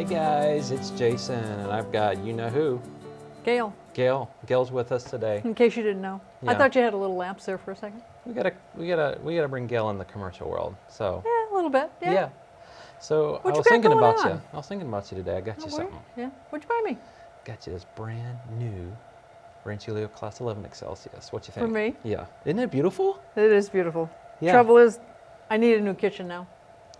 Hey guys, it's Jason, and I've got you-know-who. Gail. Gail's with us today. In case you didn't know. Yeah. I thought you had a little lapse there for a second. We gotta bring Gail in the commercial world. So Yeah, a little bit. Yeah. So What I you was got thinking going about you. on? I was thinking about you today. I got you Oh, were something. Yeah. What'd you buy me? Got you this brand new Rancilio Classe 11 Xcelsius. What you think? For me? Yeah. Isn't it beautiful? It is beautiful. Yeah. Trouble is, I need a new kitchen now.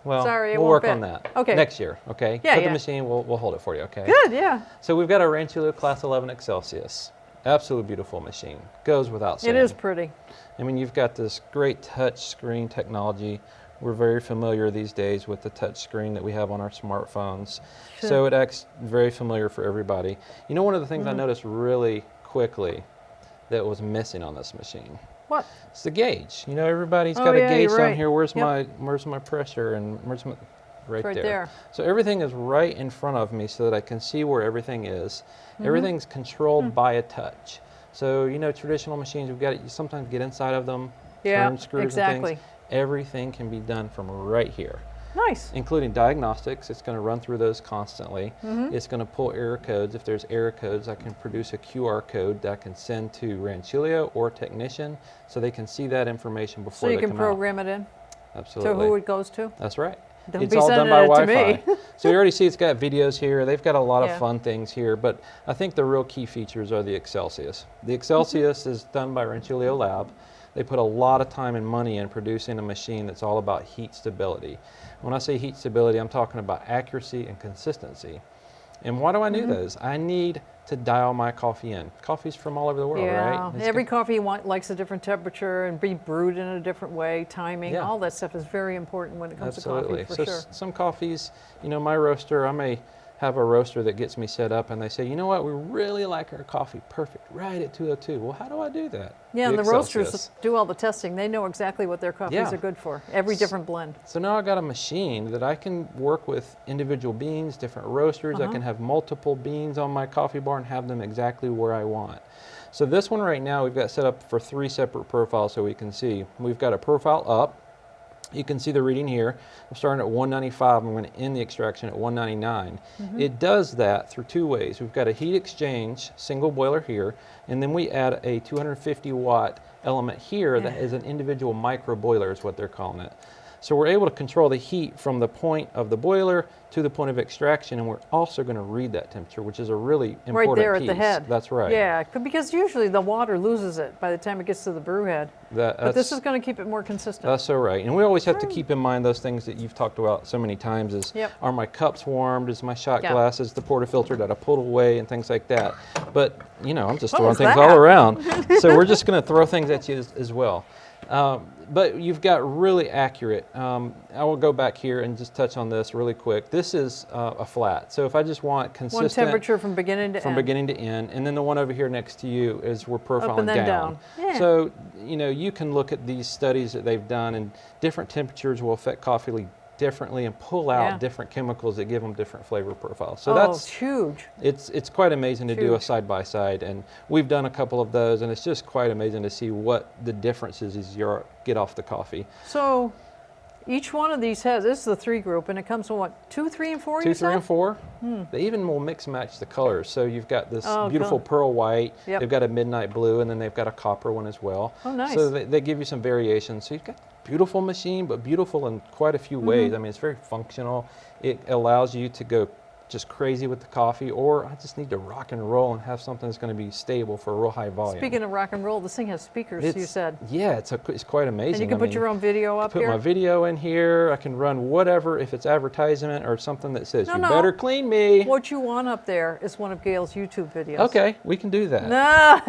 Well, Sorry, it we'll won't work on fit. that. Okay. Next year, okay? Yeah, Put the yeah. machine, we'll hold it for you, okay? Good, yeah. So we've got our Rancilio Classe 11 Xcelsius. Absolutely beautiful machine. Goes without saying. It is pretty. I mean, you've got this great touch screen technology. We're very familiar these days with the touch screen that we have on our smartphones. Sure. So it acts very familiar for everybody. You know, one of the things I Mm-hmm. noticed really quickly that was missing on this machine, What? it's the gauge. You know, everybody's Oh, got a yeah, gauge you're down right. here. Where's Yep. my pressure and where's my right Right there. there. So everything is right in front of me so that I can see where everything is. Mm-hmm. Everything's controlled by a touch. So, you know, traditional machines, you sometimes get inside of them, Yeah, turn screws exactly. and things. Everything can be done from right here, Nice. including diagnostics. It's going to run through those constantly. Mm-hmm. It's going to pull error codes. If there's error codes, I can produce a QR code that I can send to Rancilio or technician so they can see that information So before you they can come program it in out. to Absolutely. who it goes to? That's right. Don't It's be all done sending by it to Wi-Fi. me. So you already see it's got videos here. They've got a lot of Yeah. fun things here, but I think the real key features are the Xcelsius. The Xcelsius is done by Rancilio Lab. They put a lot of time and money in producing a machine that's all about heat stability. When I say heat stability, I'm talking about accuracy and consistency. And why do I need those? I need to dial my coffee in. Coffee's from all over the world, Yeah, right? It's every coffee likes a different temperature and be brewed in a different way, timing, Yeah. all that stuff is very important when it comes Absolutely. to coffee, for So sure. some coffees, you know, my roaster, I may have a roaster that gets me set up and they say, you know what, we really like our coffee perfect right at 202. Well, how do I do that? Yeah, and the roasters Xcelsius. do all the testing. They know exactly what their coffees Yeah. are good for, every different blend. So now I got a machine that I can work with individual beans, different roasters. I can have multiple beans on my coffee bar and have them exactly where I want. So this one right now we've got set up for 3 separate profiles so we can see. We've got a profile up. You can see the reading here. I'm starting at 195. I'm going to end the extraction at 199. It does that through 2 ways. We've got a heat exchange single boiler here, and then we add a 250 watt element here that is an individual micro boiler is what they're calling it. So we're able to control the heat from the point of the boiler to the point of extraction, and we're also going to read that temperature, which is a really important Right there piece. at the head. That's right. Yeah, because usually the water loses it by the time it gets to the brew head. But this is going to keep it more consistent. That's so right. And we always have to keep in mind those things that you've talked about so many times is, Yep. are my cups warmed? Is my shot Yeah. glasses, the portafilter that I pulled away and things like that. But, you know, I'm just What throwing was things that? all around. So we're just going to throw things at you as well. But you've got really accurate. I will go back here and just touch on this really quick. This is a flat. So if I just want consistent. One temperature from beginning to From end. beginning to end, and then the one over here next to you is we're profiling and then down. Yeah. So, you know, you can look at these studies that they've done, and different temperatures will affect coffee differently and pull out Yeah. different chemicals that give them different flavor profiles. So Oh, that's it's huge. it's quite amazing to do a Huge. side by side, and we've done a couple of those, and it's just quite amazing to see what the differences is you get off the coffee. So each one of these has, this is the 3 group, and it comes from what, 2, 3, and 4, 2, you 3, said? and 4. They even will mix match the colors. So you've got this Oh, beautiful cool. pearl white. Yep. They've got a midnight blue, and then they've got a copper one as well. Oh, nice. So they give you some variations. So you've got a beautiful machine, but beautiful in quite a few ways. I mean, it's very functional. It allows you to go just crazy with the coffee, or I just need to rock and roll and have something that's going to be stable for a real high volume. Speaking of rock and roll, this thing has speakers, you said. Yeah, it's quite amazing. And you can put your own video up put here? my video in here. I can run whatever, if it's advertisement or something that says, No, you no. better clean me. What you want up there is one of Gail's YouTube videos. Okay, we can do that. No.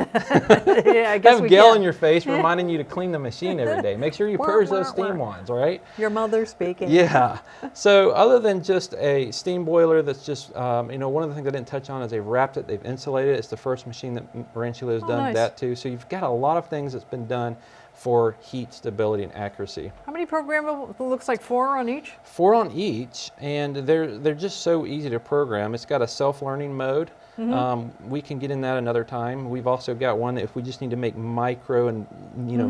Yeah, I guess Have we Gail can. in your face reminding you to clean the machine every day. Make sure you Wah, purge wah, those steam wah. ones, all right? Your mother speaking. Yeah. So other than just a steam boiler that's just, you know, one of the things I didn't touch on is they've wrapped it, they've insulated it. It's the first machine that Rancilio's done nice. that too. So you've got a lot of things that's been done for heat stability and accuracy. How many programmable? It looks like 4 on each. 4 on each, and they're just so easy to program. It's got a self-learning mode. We can get in that another time. We've also got one that if we just need to make micro and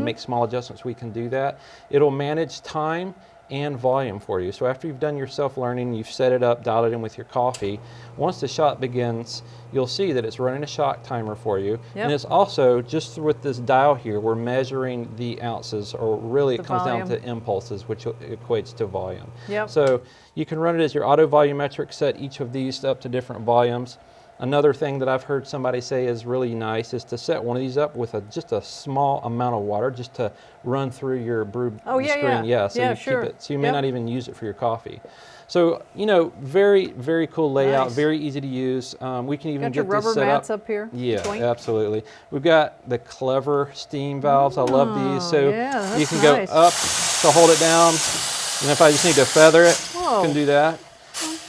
make small adjustments, we can do that. It'll manage time and volume for you. So after you've done your self-learning, you've set it up, dialed it in with your coffee, once the shot begins, you'll see that it's running a shot timer for you. Yep. And it's also, just with this dial here, we're measuring the ounces, or really it comes down to impulses, which equates to volume. Yep. So you can run it as your auto volumetric, set each of these up to different volumes. Another thing that I've heard somebody say is really nice is to set one of these up with just a small amount of water, just to run through your brew screen. Yeah, so you keep it. So you may not even use it for your coffee. So, you know, very, very cool layout, very easy to use. We can even get this set up. Got your rubber mats up here? Yeah, absolutely. We've got the clever steam valves. I love these. So you can go up to hold it down. And if I just need to feather it, I can do that.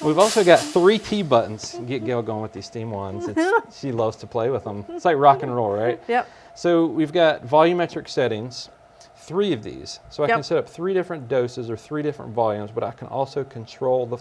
We've also got 3 T buttons. Get Gail going with these steam ones. She loves to play with them. It's like rock and roll, right? Yep. So we've got volumetric settings, 3 of these. So I can set up 3 different doses or 3 different volumes, but I can also control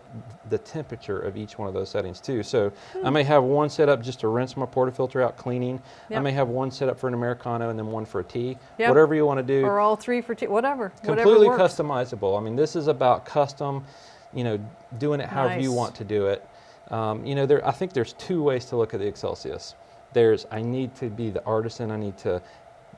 the temperature of each one of those settings too. So I may have one set up just to rinse my portafilter out cleaning. I may have one set up for an Americano and then one for a tea. Whatever you want to do. Or all 3 for tea, whatever. Completely customizable. I mean, this is about custom, you know, doing it however you want to do it. You know, I think there's 2 ways to look at the Xcelsius. There's, I need to be the artisan, I need to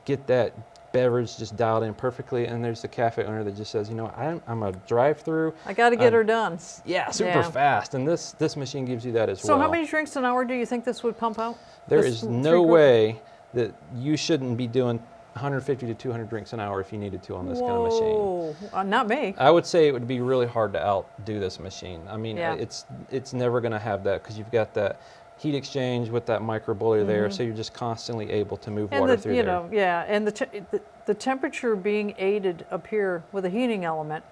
get that beverage just dialed in perfectly, and there's the cafe owner that just says, you know, I'm a drive-through. I got to get her done. Yeah, super fast, and this machine gives you that as well. So how many drinks an hour do you think this would pump out? There is no way that you shouldn't be doing 150 to 200 drinks an hour if you needed to on this kind of machine. Not me. I would say it would be really hard to outdo this machine. I mean, it's never going to have that because you've got that heat exchange with that micro boiler there, so you're just constantly able to move water through there. And the temperature being aided up here with a heating element,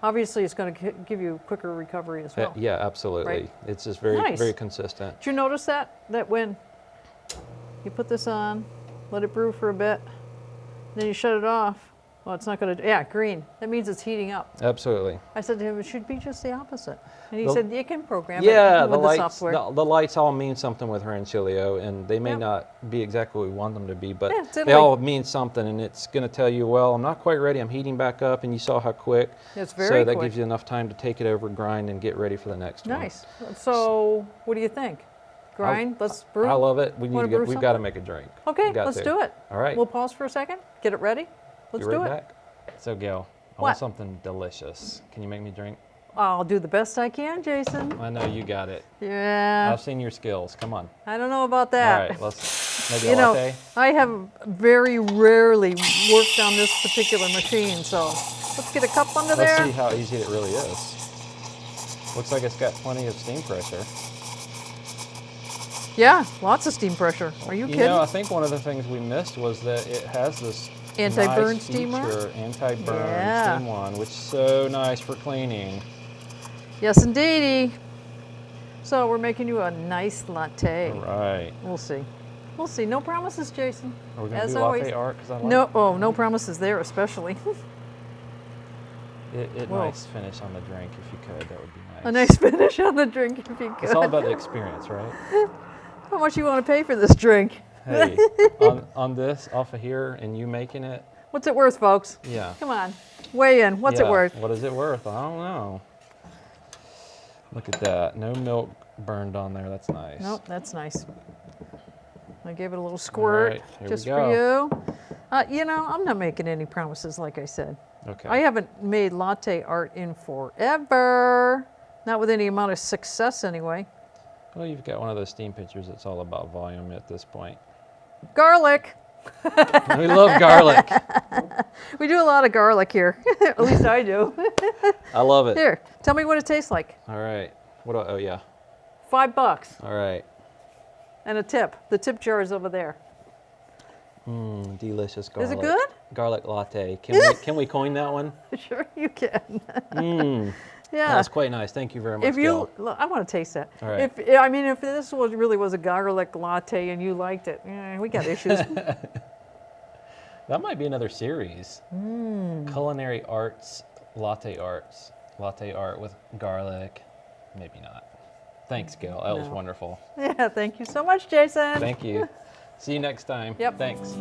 obviously it's going to give you quicker recovery as well. Yeah, absolutely. Right? It's just very, very consistent. Did you notice that when you put this on, let it brew for a bit, then you shut it off? Well, it's not going to, green. That means it's heating up. Absolutely. I said to him, it should be just the opposite. And he said, you can program it with the software. The lights all mean something with Rancilio, and they may not be exactly what we want them to be, but they all mean something, and it's going to tell you, well, I'm not quite ready, I'm heating back up, and you saw how quick. It's very quick. So that gives you enough time to take it over, grind, and get ready for the next one. Nice. So what do you think? Grind, let's brew? I love it. We've got to make a drink. Okay, let's do it. All right. We'll pause for a second, get it ready. Let's do it. Back. So, Gail, I want something delicious. Can you make me drink? I'll do the best I can, Jason. I know you got it. Yeah. I've seen your skills. Come on. I don't know about that. All right, let's maybe a latte. I have very rarely worked on this particular machine, so let's get a cup under there. Let's see how easy it really is. Looks like it's got plenty of steam pressure. Yeah, lots of steam pressure. Are you kidding? You know, I think one of the things we missed was that it has this anti-burn steamer. Anti-burn steam one, which is so nice for cleaning. Yes, indeedy. So we're making you a nice latte. All right. We'll see. We'll see. No promises, Jason. Are we going to do latte art? No promises there, especially. Nice finish on the drink, if you could. That would be nice. A nice finish on the drink, if you could. It's all about the experience, right? How much you want to pay for this drink? Hey, on this, off of here, and you making it. What's it worth, folks? Yeah. Come on, weigh in. What's it worth? What is it worth? I don't know. Look at that. No milk burned on there. That's nice. Nope, that's nice. I gave it a little squirt just for you. You know, I'm not making any promises, like I said. Okay. I haven't made latte art in forever. Not with any amount of success, anyway. Well, you've got one of those steam pitchers that's all about volume at this point. Garlic. We love garlic. We do a lot of garlic here. At least I do. I love it. Here, tell me what it tastes like. All right. Oh, yeah. $5. All right. And a tip. The tip jar is over there. Delicious garlic. Is it good? Garlic latte. Can we coin that one? Sure you can. Yeah. That's quite nice. Thank you very much, Gail. I want to taste that. All right. If this really was a garlic latte and you liked it, we got issues. That might be another series. Culinary arts, latte art with garlic. Maybe not. Thanks, Gail. That was wonderful. Yeah, thank you so much, Jason. Thank you. See you next time. Yep. Thanks.